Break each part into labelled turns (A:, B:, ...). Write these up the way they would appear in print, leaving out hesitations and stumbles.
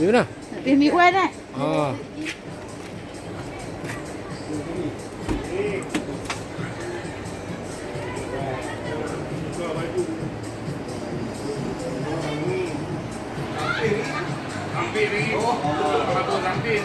A: Mi mana?
B: Nak pergi Mi Wan kan?
A: Ah.
C: Ambil lagi. Bagus ambil.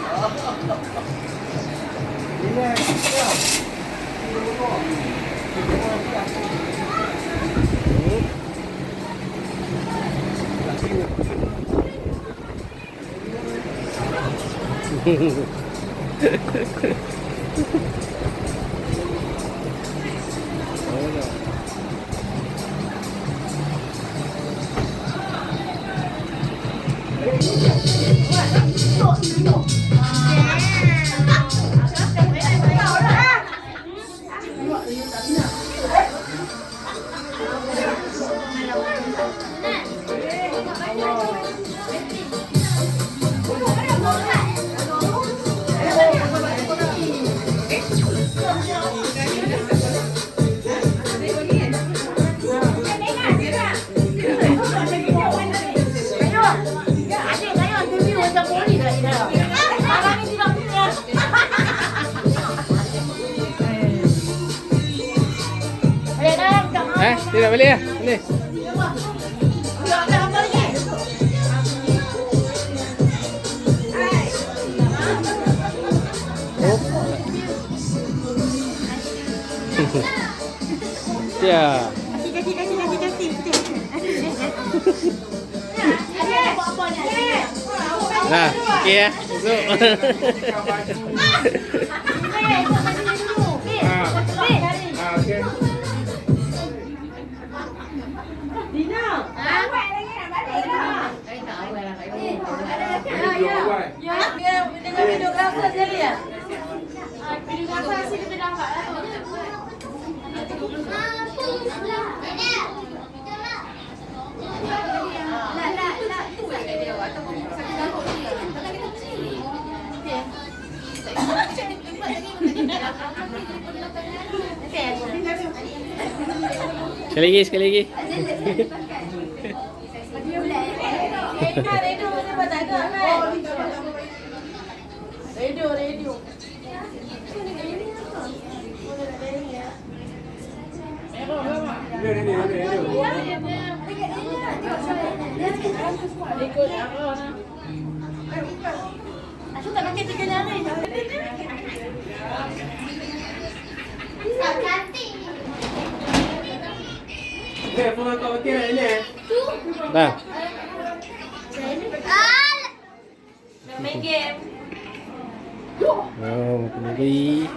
A: Tidak boleh ya? Boleh. Ya. Nah, okey ya. Masuk.
C: Okey.
B: Dina.
D: Awak lagi nak balik dah.
B: Ya, dia dengan videographer sekali ya? Videographer sini kita dapat lah.
A: Sekali lagi.
B: Radio macam tak ada kan? Radio. Ikut apa orang? Aku tak pakai 3 jari.
C: Phone kau pakai nak ni.
A: Dah.
B: Nak main game.
A: Oh, kembali.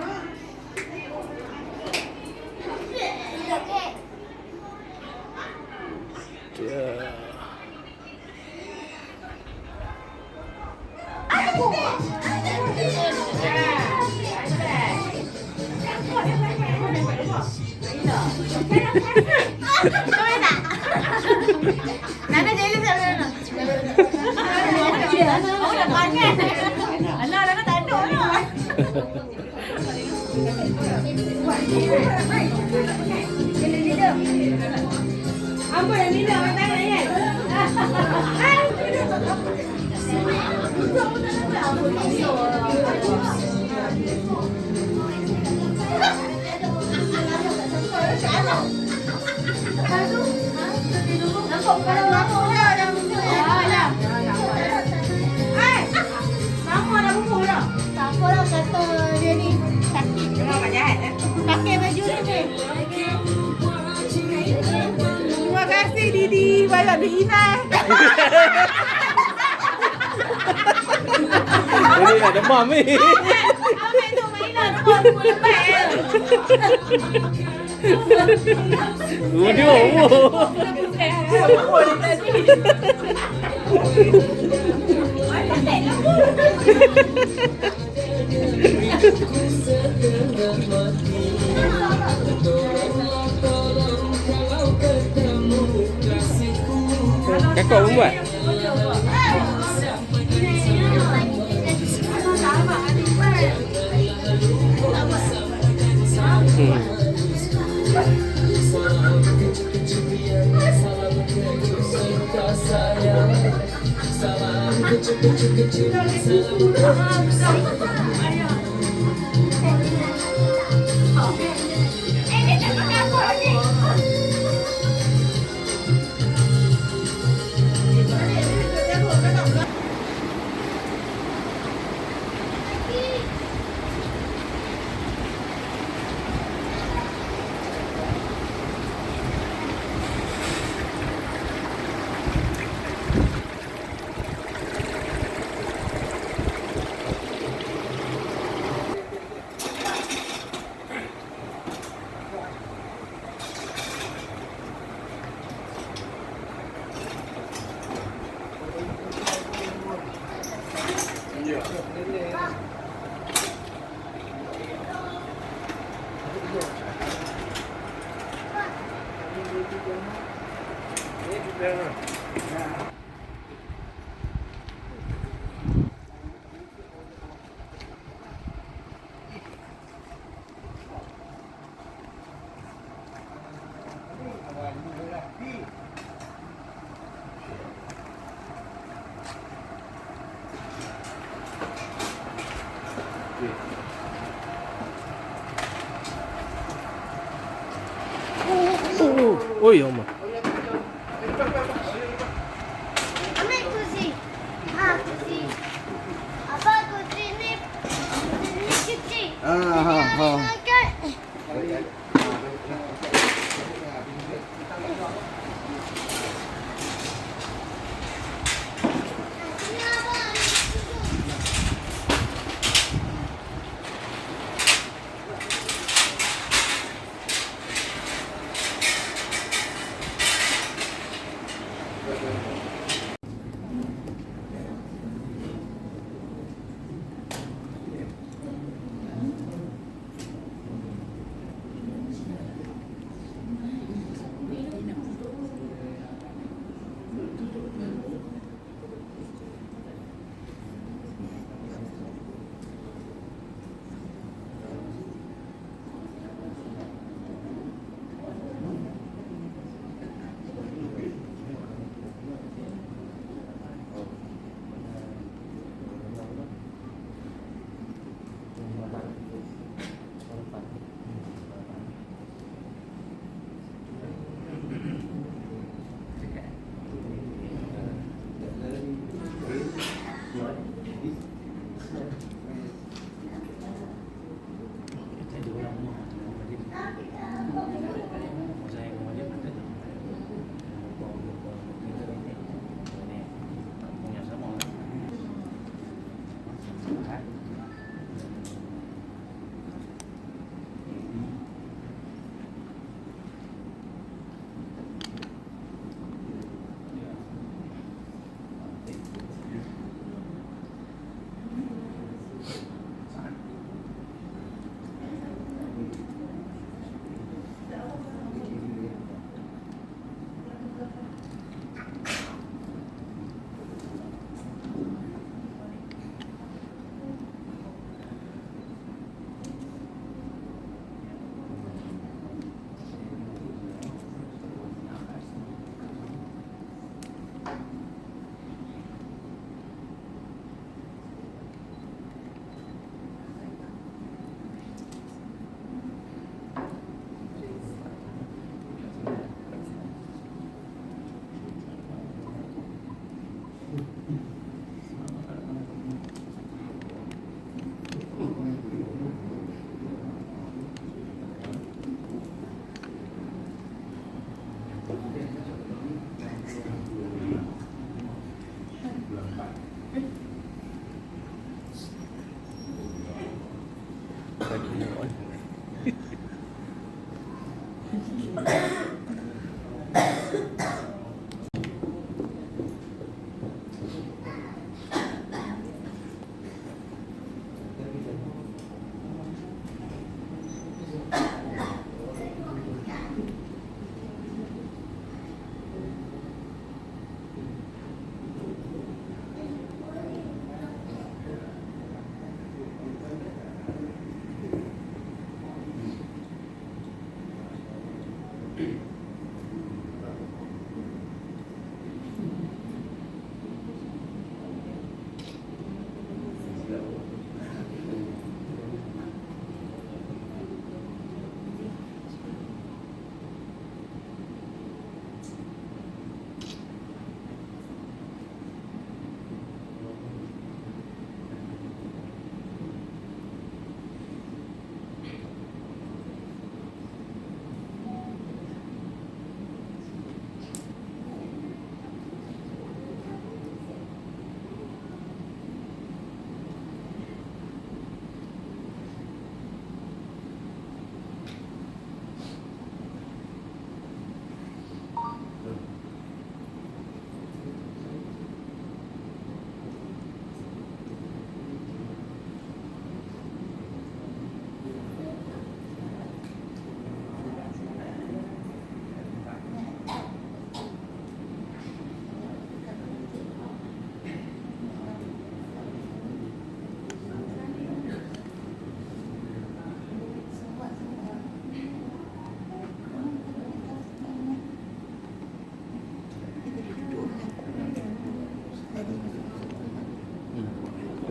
B: Nana jadi sana. Awak nak pakai. Alah, Nana tak ada lah. Apa yang minta orang tangan kan? Nampak kalau mampu dah yang dah. Mampu dah buku dah. Tak apa lah kata dia ni sakit. Kenapa jahat eh? Pakai baju ni. Terima kasih Didi. Banyak duit Inai.
A: Jadi nak demam ni.
B: Ambil tu mainan tu aku lepas.
A: Video. Kakak pun buat?
E: Sayang
A: Ui, 엄마.
B: Amin kursi. Ha kursi. Apa kursi ni? Ni kecil.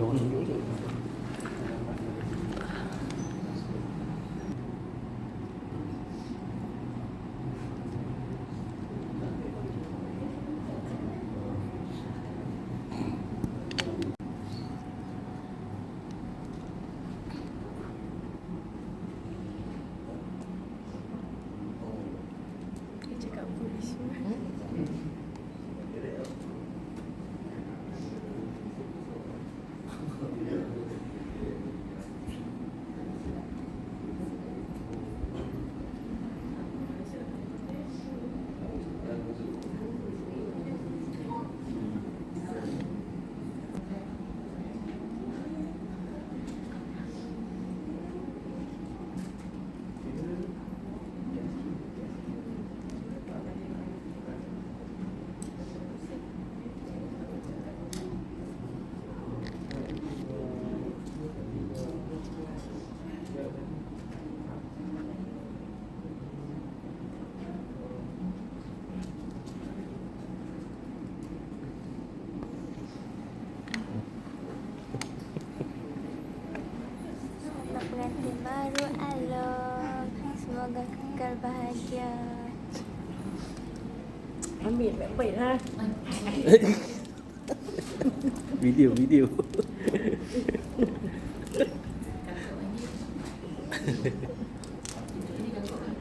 B: Dia cakap polis. Selamat pengantin baru Along. Semoga kekal bahagia.
D: Ambil baik-baik lah.
A: Video.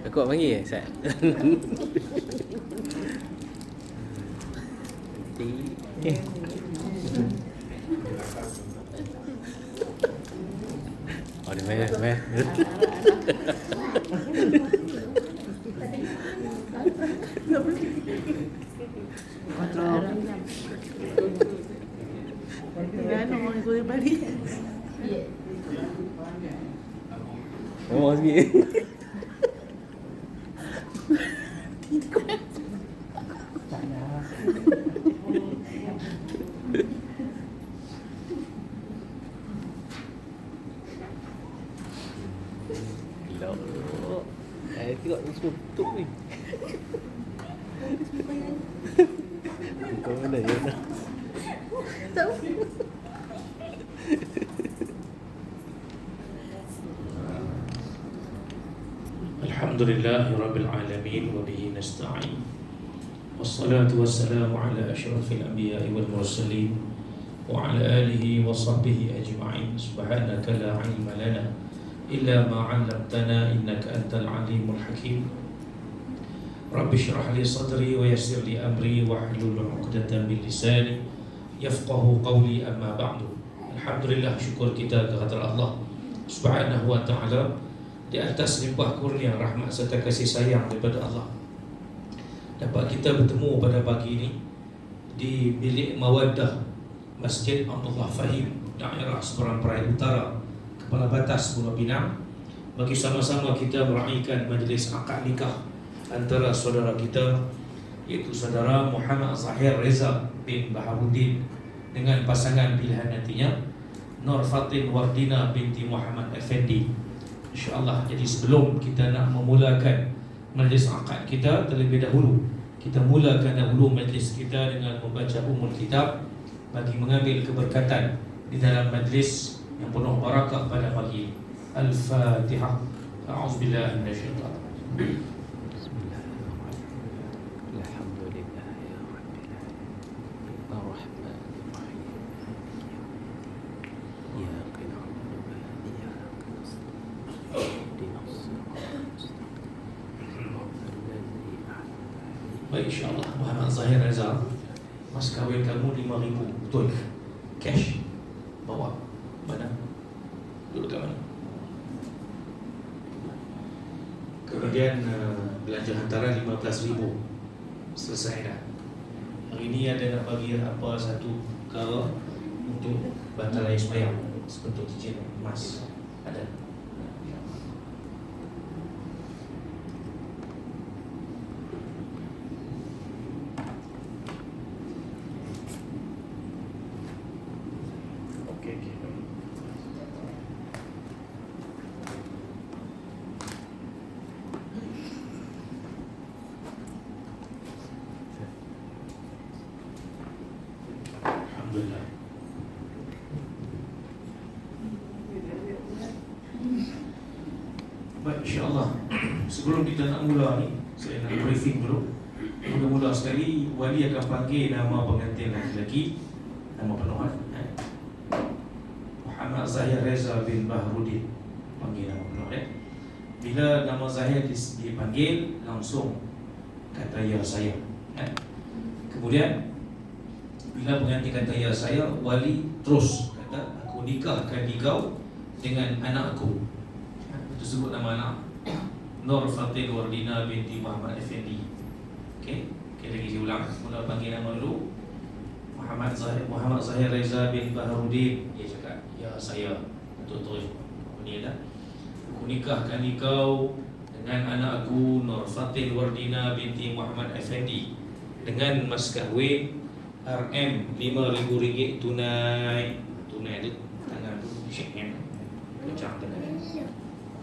A: Aku panggil Sat. Oh, dia main. Oh, sikit. Elok. Tengok ni semua tutup ni. Kau mana ya?
B: Tahu.
E: Alhamdulillahi Rabbil Alamin wa bihi nasta'in wassalatu wassalamu ala ashrafil anbiya'i wal mursalin wa ala alihi wa sahbihi ajma'in subhanaka la ilma lana illa ma 'allamtana innaka antal alimul hakim Rabbi shrah li sadri wa yassir li amri wa hlul 'uqdatam min lisani yafqahu qawli amma ba'du. Alhamdulillah, syukur kita kepada Allah Subhanahu wa ta'ala di atas limpah kurnia rahmat serta kasih sayang daripada Allah dapat kita bertemu pada pagi ini di bilik Mawaddah Masjid Abdullah Fahim, daerah Seberang Perai Utara, Kepala Batas Pulau Pinang, bagi sama-sama kita meraihkan majlis akad nikah antara saudara kita iaitu saudara Muhammad Zahir Reza bin Baharuddin dengan pasangan pilihan nantinya Nur Fatin Wardina binti Muhammad Effendi. InsyaAllah. Jadi sebelum kita nak memulakan majlis akad kita, terlebih dahulu kita mulakan dahulu majlis kita dengan membaca Ummul Kitab bagi mengambil keberkatan di dalam majlis yang penuh barakah pada pagi ini. Al-Fatihah. A'udzubillahi minasyaitanir rajim. Baik, insyaAllah Muhammad Zahir Reza, mas kahwin kamu 5,000, betul? Cash bawa mana? Duduk kat mana? Kemudian belanja hantaran 15,000 selesai dah. Hari ini ada nak bagi apa satu perkara untuk bantal air semayang sebentuk cincin emas. Ada. Alhamdulillah. Baik, insyaAllah sebelum kita nak mula ni, saya nak briefing dulu. Mula-mula sekali, wali akan panggil nama pengantin lelaki, nama penuh Muhammad Zahir Reza bin Baharudin. Panggil nama penuh Bila nama Zahir dipanggil, langsung kata ya saya. Kemudian bila pengantin kata ya saya, wali terus kata aku nikahkan kau dengan anakku. Itu sebut nama anak, Nur Fatin Wardina binti Muhammad Effendi. Okey, lagi saya ulang. Mula panggil nama dulu Muhammad Zahir Reza bin Baharudin. Dia cakap, ya saya untuk terus ni dah. Aku nikahkan kau dengan anakku Nur Fatin Wardina binti Muhammad Effendi dengan mas kahwin RM5,000 tunai. Tunai tu tangan tu shake hand. Kencang tangan.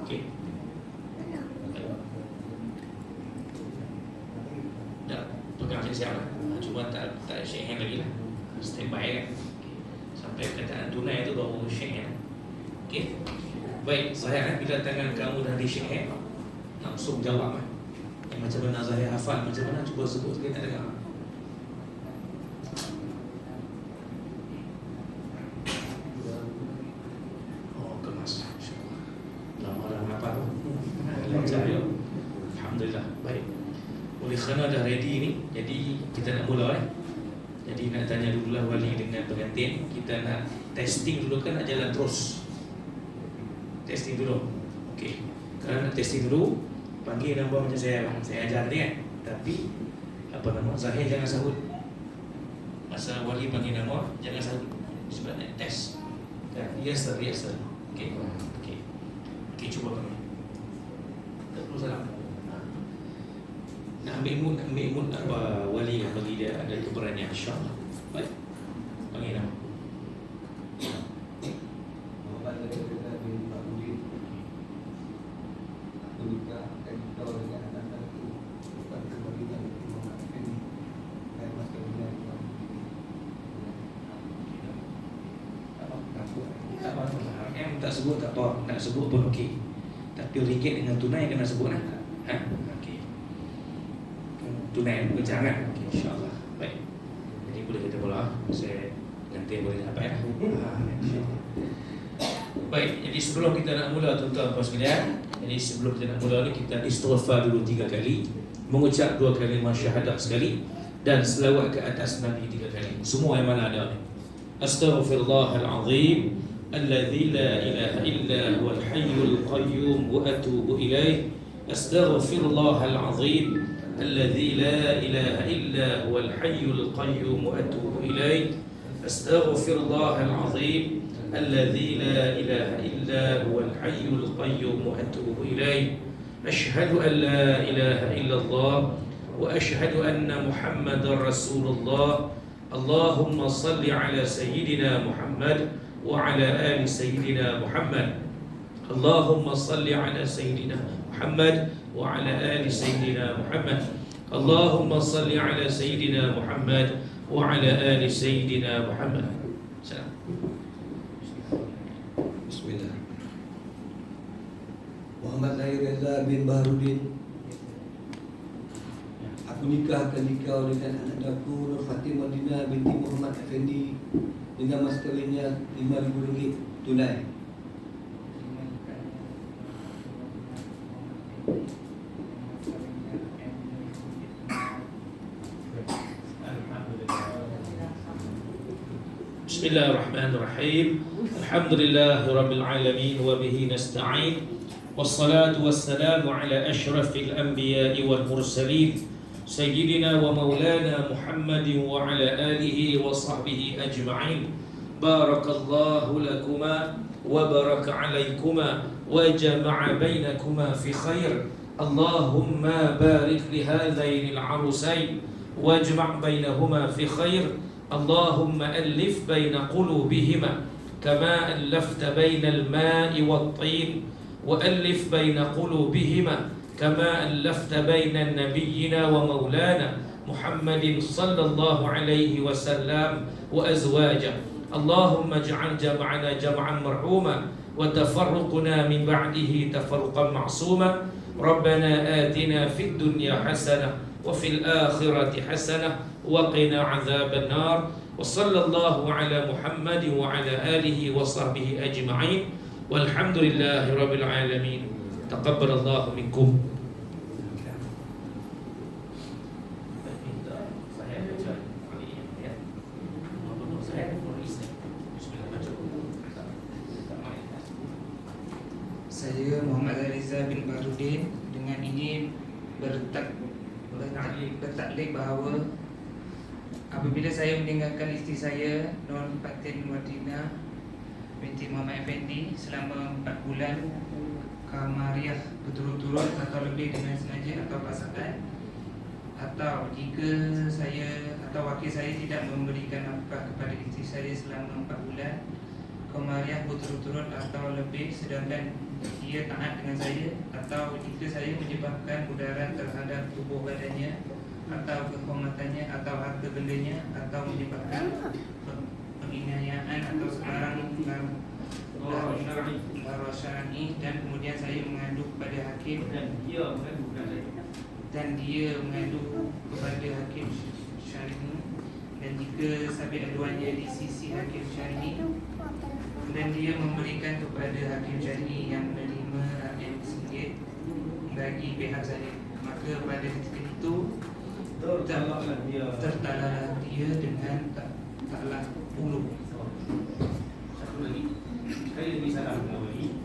E: Okey. Dah pegang siap lah. Cuma tak shake hand lagi lah. Step by kan. Sampai kataan tunai tu baru shake hand. Okey. Baik, Zahir, bila tangan kamu dah di shake hand, langsung jawab lah. Macam mana Zahir hafal, macam mana cuba sebut sikit, tak dengar. Oh, kemas. Lama-lama apa tu? Lancar ya. Alhamdulillah. Baik. Oleh kerana dah ready ni, jadi kita nak mula Jadi nak tanya dulu lah wali dengan pengantin. Kita nak testing dulu kan, nak jalan terus. Testing dulu. Okey. Kerana nak testing dulu, panggil nama macam saya ajar ni kan. Tapi apa nama, Zahir jangan sahut. Masa wali panggil nama, jangan sahut. Sebab nak test. Kan? Rehearsal. Okey. Okey, cuba kami. Tak perlu salam. Nak ambil mood apa wali yang bagi dia ada keberanian, insya-Allah. Baik. Panggil nama. Tak sebut tak apa, nak sebut pun okey. Tapi ringgit dengan tunai kena sebut lah. Okey. Tunai kencang kan? Okey, insya-Allah. Baik. Jadi boleh kita bola. Saya nanti boleh dapat insya-Allah. Baik, jadi sebelum kita nak mula tuan-tuan puan sekalian, jadi sebelum kita nak mula ni kita istighfar dulu 3 kali, mengucap 2 kalimah syahadah sekali dan selawat ke atas Nabi 3 kali. Semua yang mana ada ni. Astaghfirullahalazim الذي لا إله إلا هو الحي القيوم وأتوب إليه أستغفر الله العظيم الذي لا إله إلا هو الحي القيوم وأتوب إليه أستغفر الله العظيم الذي لا إله إلا هو الحي القيوم وأتوب إليه أشهد أن لا إله إلا الله وأشهد أن محمد رسول الله اللهم صل على سيدنا محمد وعلى آل سيدنا محمد اللهم صل على سيدنا محمد وعلى آل سيدنا محمد اللهم صل على سيدنا محمد وعلى آل سيدنا محمد. سلام.
F: بسم الله. Muhammad Zahir Reza bin Baharudin. Aku nikahkan kau dengan anakku Nur Fatin Wardina binti Muhammad Effendi dengan mas kahwinnya RM5,000 tunai.
E: Bismillahirrahmanirrahim. Alhamdulillahirabbil alamin wa bihi nasta'in. Wassalatu wassalamu ala asyrafil anbiya'i wal mursalin سيدنا ومولانا محمد وعلى آله وصحبه أجمعين. بارك الله لكما وبارك عليكما وجمع بينكما في خير. اللهم بارك لهذين العروسين واجمع بينهما في خير. اللهم ألف بين قلوبهما كما ألفت بين الماء والطين وألف بين قلوبهما كما ألفت بين نبينا ومولانا محمد صلى الله عليه وسلم وأزواجه. اللهم اجعل جمعنا جمعا مرحوما وتفرقنا من بعده تفرقا معصوما ربنا آتنا في الدنيا حسنة وفي الآخرة حسنة وقنا عذاب النار وصلى الله على محمد وعلى آله وصحبه أجمعين والحمد لله رب العالمين تقبل الله منكم.
G: Saya Muhammad Zariza bin Baharudin dengan ini bertaklid bahawa apabila saya meninggalkan isteri saya Nur Fatin Wadina binti Muhammad Effendi selama 4 bulan kamariah berturut-turut atau lebih dengan sengaja atau pasangan, atau jika saya atau wakil saya tidak memberikan nafkah kepada isteri saya selama 4 bulan kamariah berturut-turut atau lebih sedangkan ia taat dengan saya, atau jika saya menyebabkan mudarat terhadap tubuh badannya atau kehormatannya atau harta bendanya, atau menyebabkan penganiayaan atau sebarang lara syar'i, dan kemudian saya mengadu kepada hakim dan dia mengadu kepada hakim syar'i, dan jika sabit aduannya di sisi hakim syar'i dan dia memberikan kepada hakim syar'i yang menerima RM1 bagi pihak saya, maka pada ketika itu tertalalah dia dengan talak ulu.
C: Satu lagi, sekali lagi salam mengawali.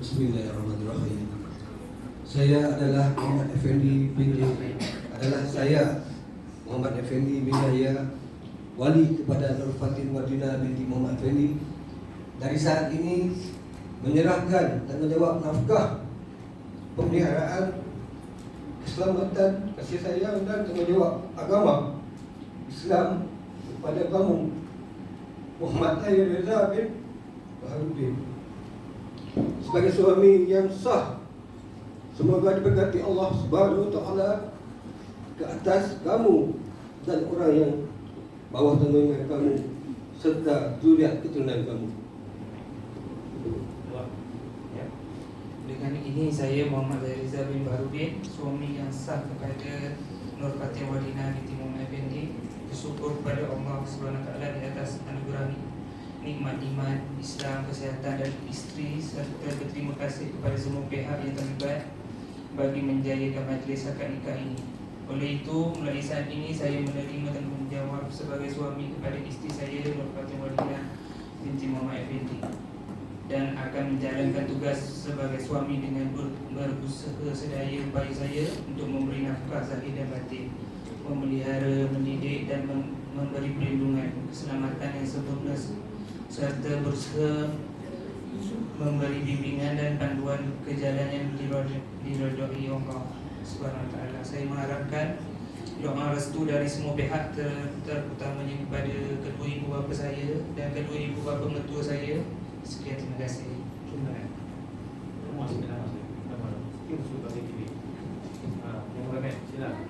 F: Bismillahirrahmanirrahim. Saya adalah Muhammad Effendi bin Yahya, wali kepada Nur Fatin Wadina binti Muhammad Effendi. Dari saat ini menyerahkan tanggungjawab nafkah, pemeliharaan, keselamatan, kasih sayang dan tanggungjawab agama Islam kepada kamu Muhammad Zariza bin Baharudin sebagai suami yang sah. Semoga diberkati Allah Subhanahu wa taala ke atas kamu dan orang yang bawah tanggungan kamu serta zuriat keturunan kamu.
G: Dengan ini saya Muhammad Zariza bin Baharudin, suami yang sah kepada Nur Fatin Wadina binti Muhammad Effendi, bersyukur kepada Allah Subhanahu wa taala di atas anugerah nikmat iman, Islam, kesihatan dan isteri, serta berterima kasih kepada semua pihak yang terlibat bagi menjayakan majlis akad nikah ini. Oleh itu, mulai saat ini saya menerima tanggungjawab sebagai suami kepada isteri saya Nur Fatin Wadina binti Muhammad Effendi, dan akan menjalankan tugas sebagai suami dengan berusaha sedaya upaya saya untuk memberi nafkah zahir dan batin, memelihara, mendidik dan memberi perlindungan, keselamatan yang sempurna, serta berusaha memberi bimbingan dan panduan ke jalan yang diridhai Allah Subhanahu wa taala. Saya mengharapkan doa restu dari semua pihak, terutamanya kepada kedua ibu bapa saya dan kedua ibu bapa mertua saya. Sekian, terima kasih.
C: Terima kasih. Yang sudah dipilih. Yang ramai, silakan.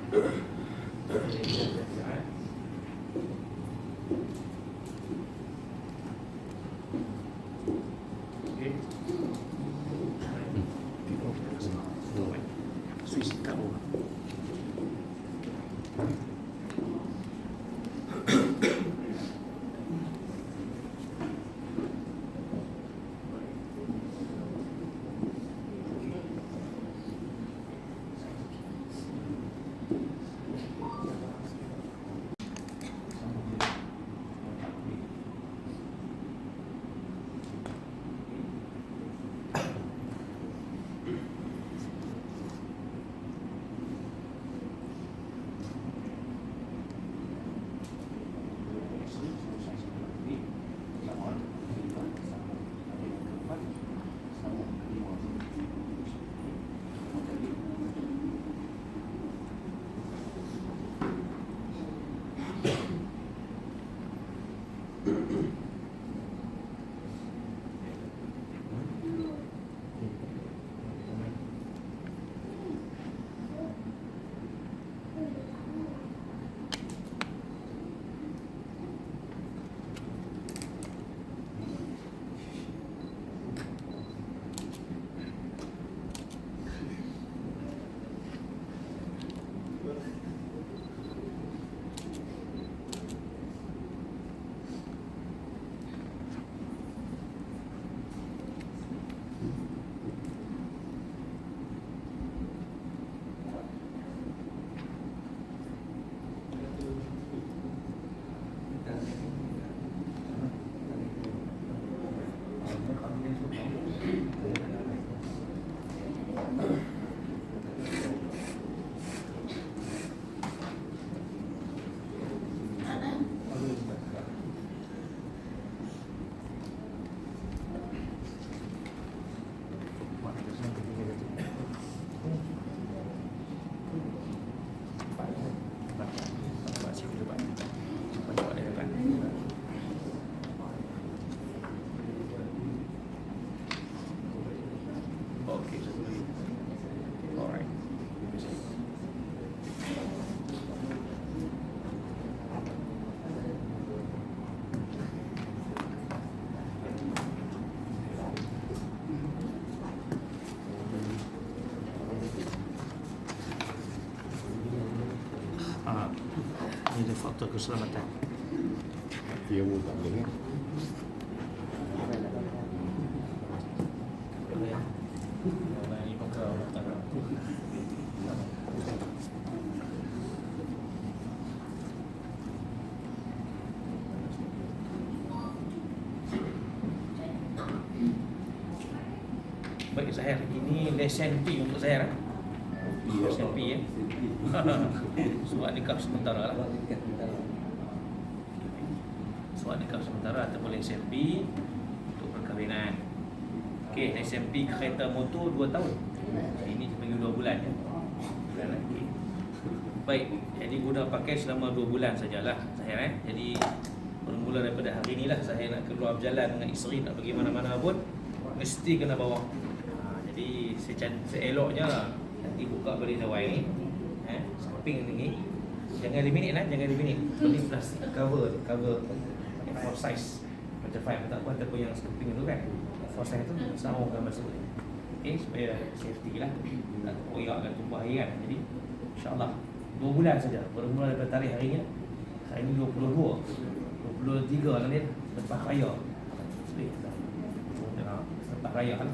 A: Ini faktor keselamatan.
H: Dia pun tak boleh.
A: Baik Zahir, ini lesen P untuk Zahir. Lesen P ya. Surat nikah sementara lah. Surat nikah sementara ataupun lesen P untuk perkahwinan. Okey, lesen P kereta motor 2 tahun. Ini bagi 2 bulan ya. Bulan lagi. Baik, jadi guna pakai selama 2 bulan sajalah Zahir Jadi bermula daripada hari inilah Zahir nak keluar berjalan dengan isteri, nak pergi mana-mana pun mesti kena bawa. Jadi seeloknya nanti buka balik dawai ni, samping ni jangan eliminate lah, jangan eliminate. Beli plastik cover A4 size macam 5 tak apa, ataupun yang samping tu kan A4 size tu saungkan masuk ni. Okay, supaya safety lah, tak koyak kan, tumpah air kan. Jadi insyaAllah 2 bulan saja, bermula daripada tarikh hari ni. Hari ni 22, 23 lah ni, lepas raya. Lepas raya kan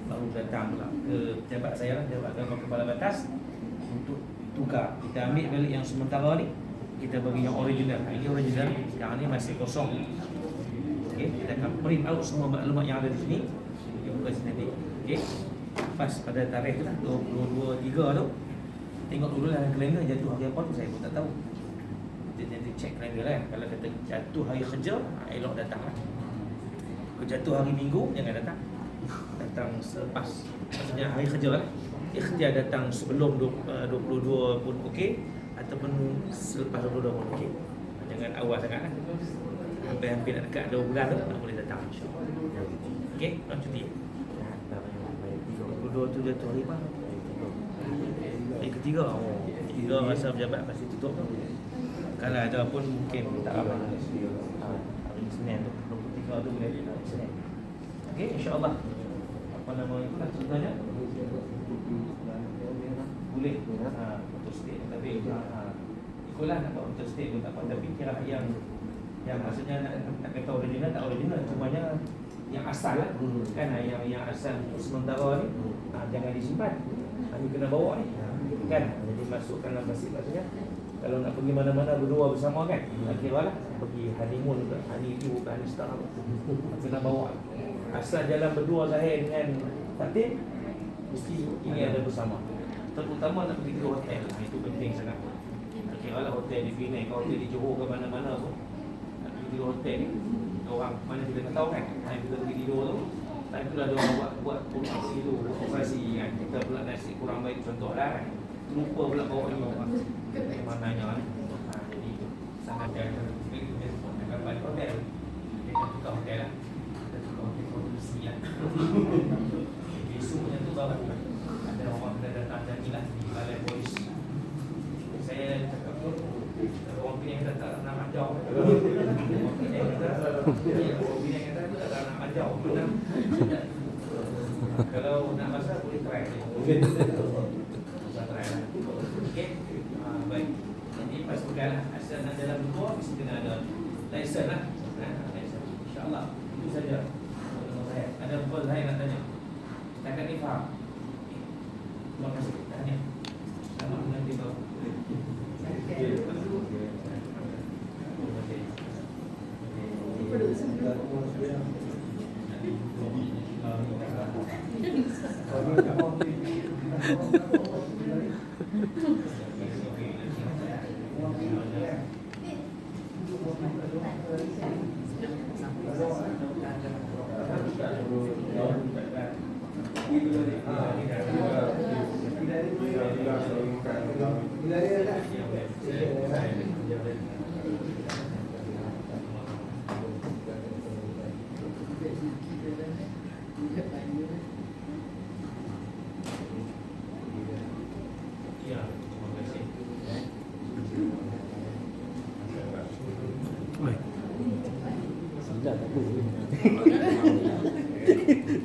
A: baru datang pula ke pejabat saya lah, Jabatan Kepala Batas untuk tukar. Kita ambil balik yang sementara ni, kita bagi yang original. Ini original, sekarang ni masih kosong. Okay, kita akan print out semua maklumat yang ada di sini, kita buka sini nanti. Okay, pas pada tarikh tu lah 22-3 tu, tengok dulu lah kalender jatuh hari apa tu, saya pun tak tahu. Kita nanti check kalender lah. Kalau kata jatuh hari kerja, elok datang lah. Kalau jatuh hari Minggu, jangan datang. Datang selepas, maksudnya hari kerja lah. Ikhtiar datang sebelum 22 pun okey, ataupun selepas 22 pun okey. Jangan awal sangat lah. Hampir-hampir nak dekat 2 bulan tu tak boleh datang, insyaAllah. Okey, nak cuti 22 tu jatuh hari apa? Hari ketiga. Ketiga masa pejabat masih tutup. Kalau ada pun mungkin tak ramai. Hari Isnin tu 23 tu boleh Isnin. Okey, insyaAllah. Apa nama itu lah contohnya? Boleh untuk state, tapi ikutlah nak buat untuk state pun tak apa. Tapi kira yang maksudnya nak kata original tak original, cumanya yang asal lah kan, yang asal sementara ni jangan disimpan, ini kena bawa ni kan. Jadi masukkan dalam pasir, maksudnya kalau nak pergi mana-mana berdua bersama kan, kira lah pergi honeymoon ke, honey itu bukan honey star, kena bawa. Asal jalan berdua Zahir dengan Fatin, mesti ini ada bersama. Terutama nak pergi ke hotel, itu penting sangat. Kira lah hotel di Penang, hotel di Johor ke mana-mana pun, nak pergi ke hotel ni, orang mana kita tak tahu kan. Kita pergi tidur tu, tak itulah dia orang buat operasi tu, operasi kan. Kita pula nasi kurang baik contohlah kan, lupa pula bawa ni orang mananya kan. Jadi sangat jangan nak balik hotel, jangan tukar hotel lah. Kita tukar hotel kondusi lah. Besoknya tu baru ada orang kena datang janjilah di balai polis. Saya cakap pun orang Penang kata tak nak ajau. Orang Penang kata tak nak ajau. Kalau nak masak boleh try. Boleh try lah. Okey. Baik. Jadi pastikan lah, asal nak jalan berdua mesti kena ada lesen lah. Lesen. InsyaAllah. Itu saja. Ada apa saya nak tanya? Setakat ni faham? Terima kasih. Tanya. Selamat menanti kau.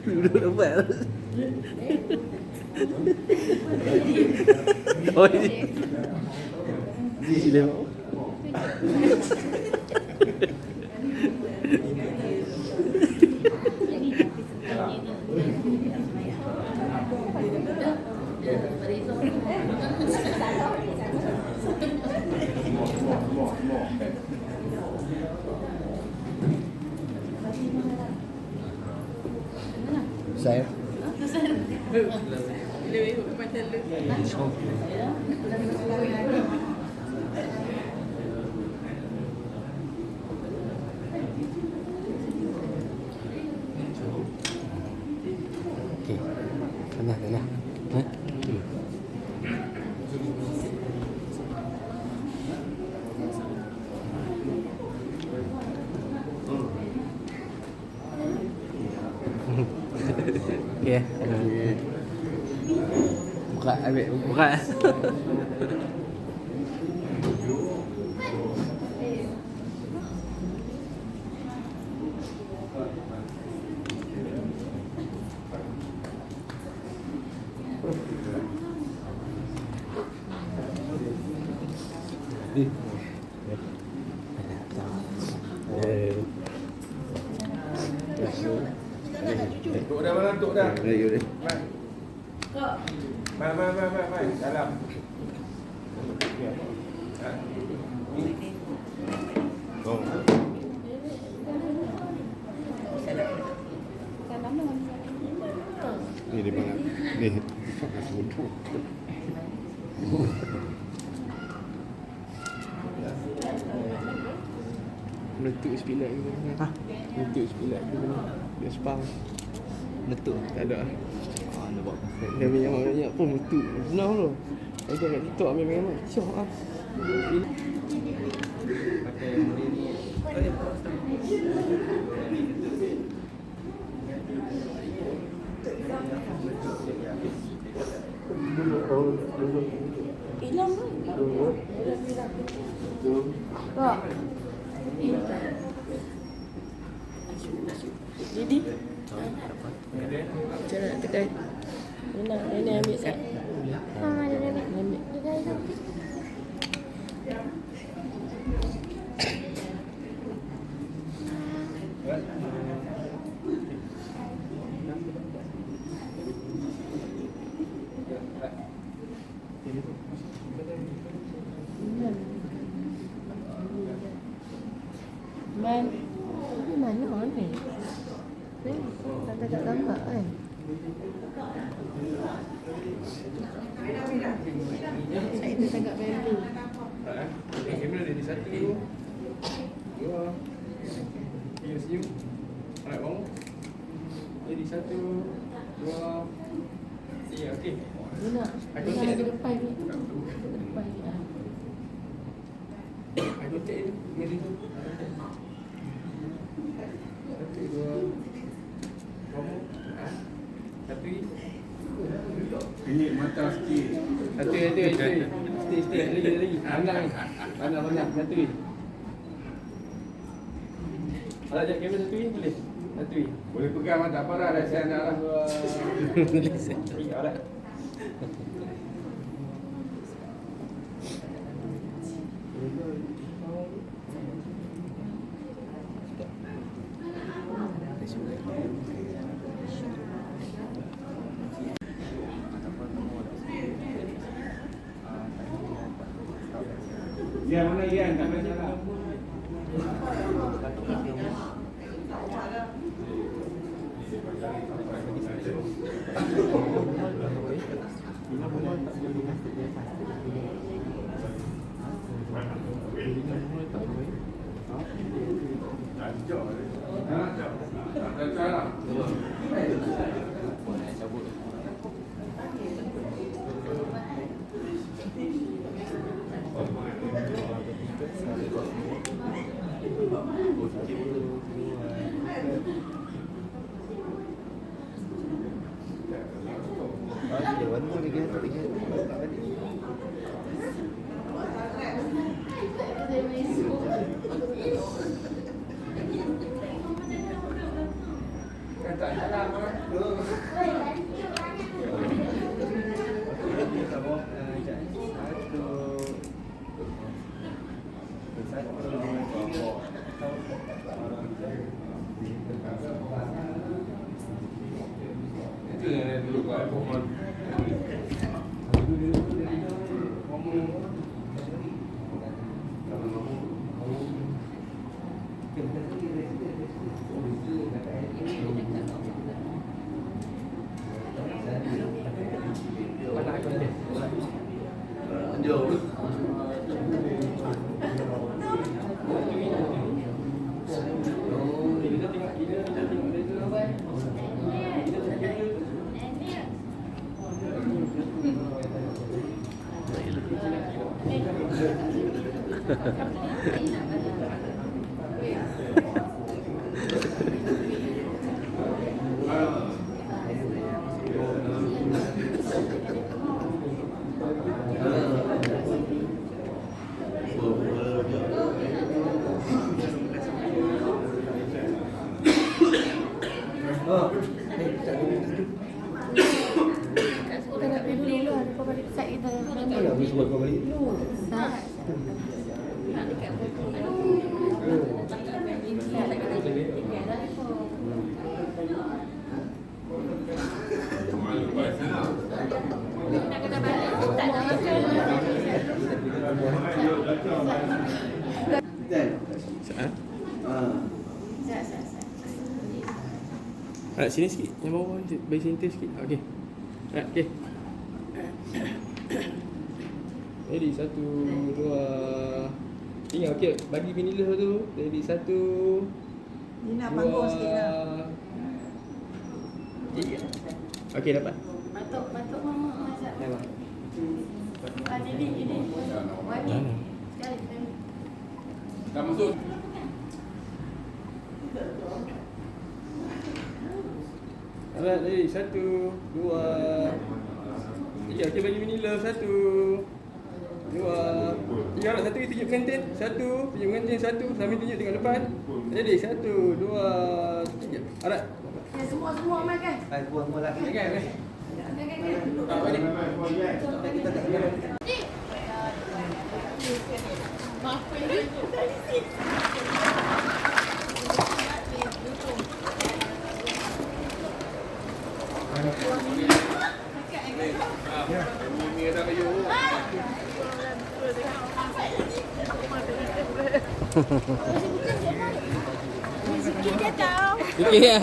A: Duduk dapat. Oh ini. Sila.
F: Saya. Okey. Tenang. Ha? Okey. Buka, ambil. Buka.
C: Tok dah mana tok dah?
H: Ya, ya.
C: Mai. Dalam.
H: Oh. Ni di mana? Ni. Pakai bodoh. Meletup sepilat ke mana? Ha? Meletup sepilat ke mana? Dia spam. Meletup? Tak ada. Nampak. Dia banyak pun meletup. Benar tu. Ada kat TikTok ambil memang. Syok lah.
C: Pakai ni.
B: Hilang ke? Kak. Jadi macam nak tekan. Ini ambil kat. Dia ambil. Man, ni mana ni? Tak gambar kan? Saya tu sangat value.
C: Kamera dia di satu. Dua. Tiga senyum. Alright, bangun. Jadi satu, dua, tiga. Okey.
B: Guna.
C: Aku
B: Depan
C: cek tu.
B: depan ni. Depan ni.
C: Aku cek ni. Mari tu. Satu, dua. Bangun. Satu. Ini mata sikit. Satu. Stay. Lagi. Pandang. Satu. Kalau ajak kamera satu boleh. Satu. Boleh pegang tak apa dah. Saya nak lah. Alright. Yang mana yang tak banyak lah.
F: Jauh.
C: Kita tengok dia tu.
B: Kita nak pergi dulu lah. Lepas balik site kita.
F: Mana aku sebut kau balik?
B: Sat. Nak dekat nak kena balik. Tak nak makan.
F: Kan?
H: Ha? Alright, sini sikit. Yang bawah bagi center sikit. Okey. Alright, okey. Ready, 1, 2. Tinggal, okey. Bagi vinila tu. Ready, 1, 2,
D: Ni nak panggung sikit lah.
H: 3. Okey, dapat.
B: Batuk mama masak.
H: Dapat.
B: Ini. Wani. Sekali.
C: Dah masuk.
H: Alright, ready, 1, 2, 3. Okey, bagi vinila. 1, 2, 3. Nak satu tunjuk pengantin. 1, tunjuk pengantin. 1, sambil tunjuk tengok depan. Ready, 1, 2, 3. Alright.
B: Ya, semua makan.
F: Hai, buang lah.
B: Maaf ini. Sikit je tau.
H: Sikit.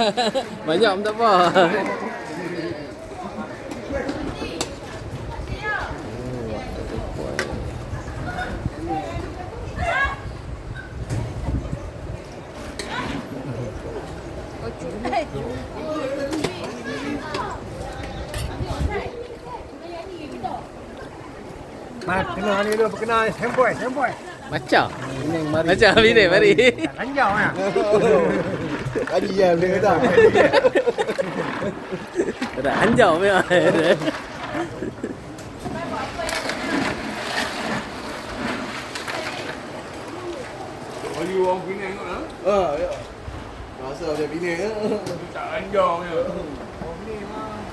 H: Banyak pun tak apa.
I: Mat, tengah ni dulu berkenal sempoi.
H: Macam. Macam bila mari.
I: Lanjau ah.
F: Tadi ya boleh kata.
H: Tak hanjau memang.
C: Oli orang Penang kot ah.
F: Ya. Rasa dia bina.
C: Tak anjong je.
F: Oh ni mah.